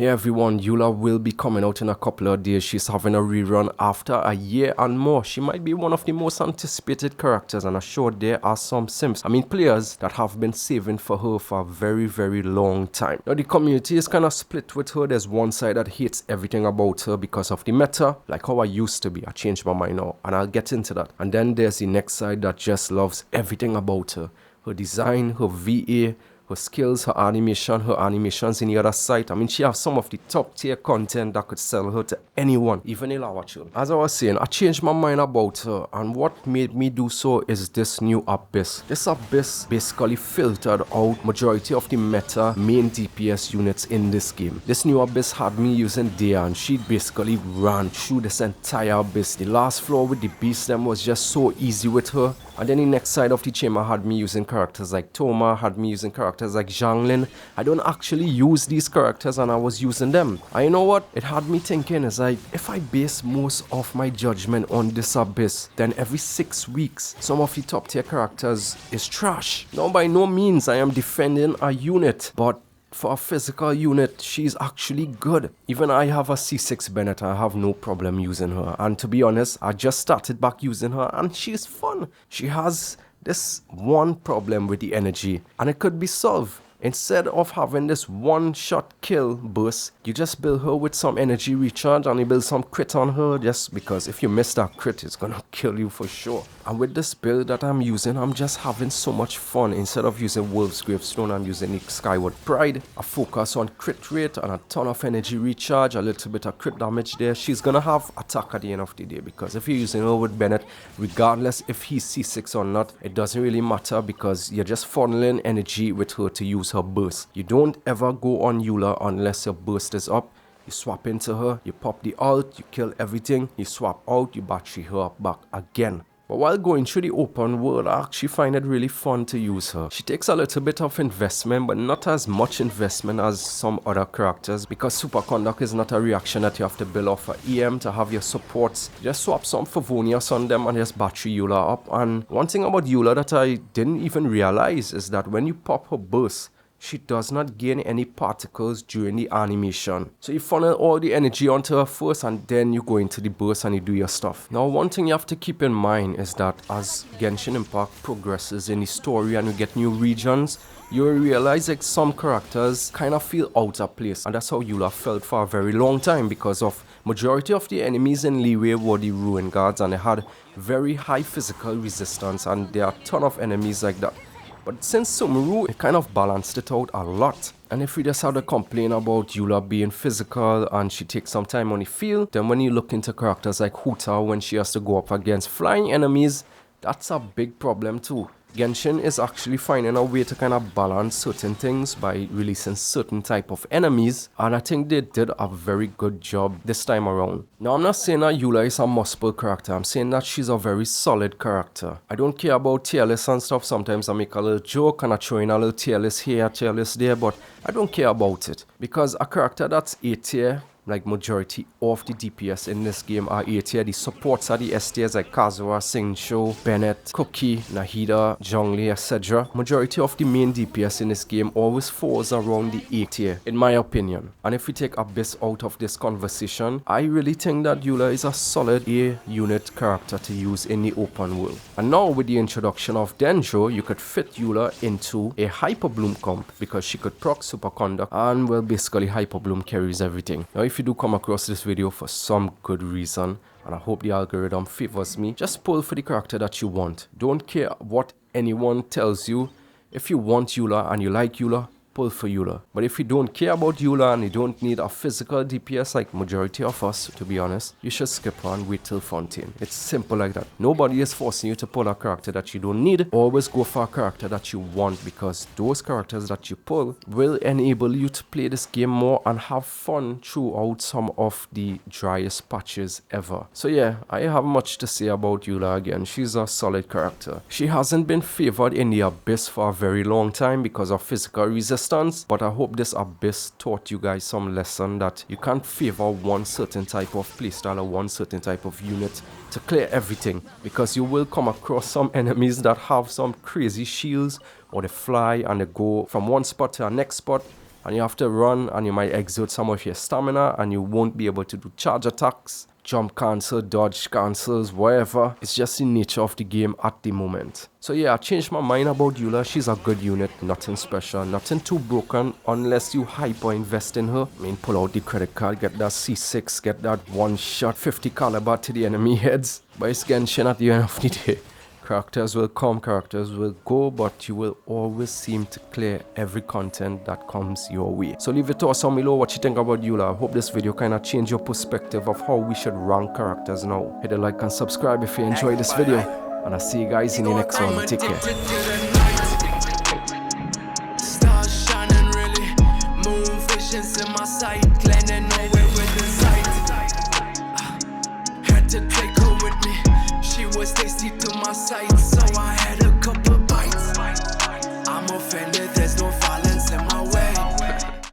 Hey everyone, Eula will be coming out in a couple of days. She's having a rerun after a year and more. She might be one of the most anticipated characters, and I'm sure there are some sims, players that have been saving for her for a very long time. Now the community is kind of split with her. There's one side that hates everything about her because of the meta, like how I used to be. I changed my mind now, and I'll get into that. And then there's the next side that just loves everything about her. Her design, her VA, her skills, her animations in the other site. She has some of the top tier content that could sell her to anyone, even Eula. As I was saying, I changed my mind about her, and what made me do so is this new abyss. This abyss basically filtered out majority of the meta main DPS units in this game. This new abyss had me using Dea, and she basically ran through this entire abyss. The last floor with the beast them was just so easy with her. And then the next side of the chamber had me using characters like Toma, had me using characters like Zhanglin. I don't actually use these characters, and I was using them. And you know what? It had me thinking, is like, if I base most of my judgment on this abyss, then every 6 weeks, some of the top tier characters is trash. Now, by no means I am defending a unit, but for a physical unit, she's actually good. Even I have a C6 Bennett, I have no problem using her. And to be honest, I just started back using her, and she's fun. She has this one problem with the energy, and it could be solved. Instead of having this one-shot kill burst, you just build her with some energy recharge, and you build some crit on her, just because if you miss that crit, it's gonna kill you for sure. And with this build that I'm using, I'm just having so much fun. Instead of using Wolf's Gravestone, I'm using the Skyward Pride. I focus on crit rate and a ton of energy recharge, a little bit of crit damage there. She's gonna have attack at the end of the day, because if you're using her with Bennett, regardless if he's C6 or not, it doesn't really matter, because you're just funneling energy with her to use her burst. You don't ever go on Eula unless your burst is up. You swap into her, you pop the ult, you kill everything, you swap out, you battery her up back again. But while going through the open world, I actually find it really fun to use her. She takes a little bit of investment, but not as much investment as some other characters, because Superconduct is not a reaction that you have to build off of EM to have your supports. You just swap some Favonius on them and just battery Eula up. And one thing about Eula that I didn't even realize is that when you pop her burst, she does not gain any particles during the animation. So you funnel all the energy onto her first, and then you go into the burst and you do your stuff. Now, one thing you have to keep in mind is that as Genshin Impact progresses in the story and you get new regions, you will realize that some characters kind of feel out of place. And that's how Eula felt for a very long time, because of majority of the enemies in Leeway were the Ruin Guards, and they had very high physical resistance, and there are a ton of enemies like that. But since Sumeru, it kind of balanced it out a lot. And if we just have to complain about Eula being physical and she takes some time on the field, then when you look into characters like Huta, when she has to go up against flying enemies, that's a big problem too. Genshin is actually finding a way to kind of balance certain things by releasing certain type of enemies, and I think they did a very good job this time around. Now, I'm not saying that Eula is a must-build character, I'm saying that she's a very solid character. I don't care about tier lists and stuff. Sometimes I make a little joke and I throw in a little tier list here, tier list there, but I don't care about it, because a character that's A tier, like majority of the DPS in this game are A tier. The supports are the S tiers like Kazuha, Singcho, Bennett, Cookie, Nahida, Zhongli, etc. Majority of the main DPS in this game always falls around the A tier, in my opinion. And if we take Abyss out of this conversation, I really think that Eula is a solid A unit character to use in the open world. And now with the introduction of Denjo, you could fit Eula into a Hyper Bloom comp, because she could proc Superconduct, and well, basically Hyper Bloom carries everything. Now, if you do come across this video for some good reason, and I hope the algorithm favors me, just pull for the character that you want. Don't care what anyone tells you. If you want Eula and you like Eula, pull for Eula. But if you don't care about Eula and you don't need a physical DPS like majority of us, to be honest, you should skip her and wait till Fontaine. It's simple like that. Nobody is forcing you to pull a character that you don't need. Always go for a character that you want, because those characters that you pull will enable you to play this game more and have fun throughout some of the driest patches ever. So yeah, I have much to say about Eula again. She's a solid character. She hasn't been favored in the Abyss for a very long time because of physical resistance, but I hope this Abyss taught you guys some lesson that you can't favor one certain type of playstyle or one certain type of unit to clear everything, because you will come across some enemies that have some crazy shields, or they fly and they go from one spot to the next spot. and you have to run, and you might exert some of your stamina, and you won't be able to do charge attacks, jump cancel, dodge cancels, whatever. It's just the nature of the game at the moment. So yeah, I changed my mind about Eula. She's a good unit, nothing special, nothing too broken unless you hyper invest in her. I mean, pull out the credit card, get that C6, get that one shot 50 caliber to the enemy heads. But it's Genshin at the end of the day. Characters will come, characters will go, but you will always seem to clear every content that comes your way. So leave it to us on below what you think about Eula. I hope this video kind of changed your perspective of how we should rank characters now. Hit a like and subscribe if you enjoyed this video. And I'll see you guys in the next one. Take care. Stars shining really, moon visions in my sight, landing nowhere with the sight. Had to take her with me, she was tasty to my sight, so I had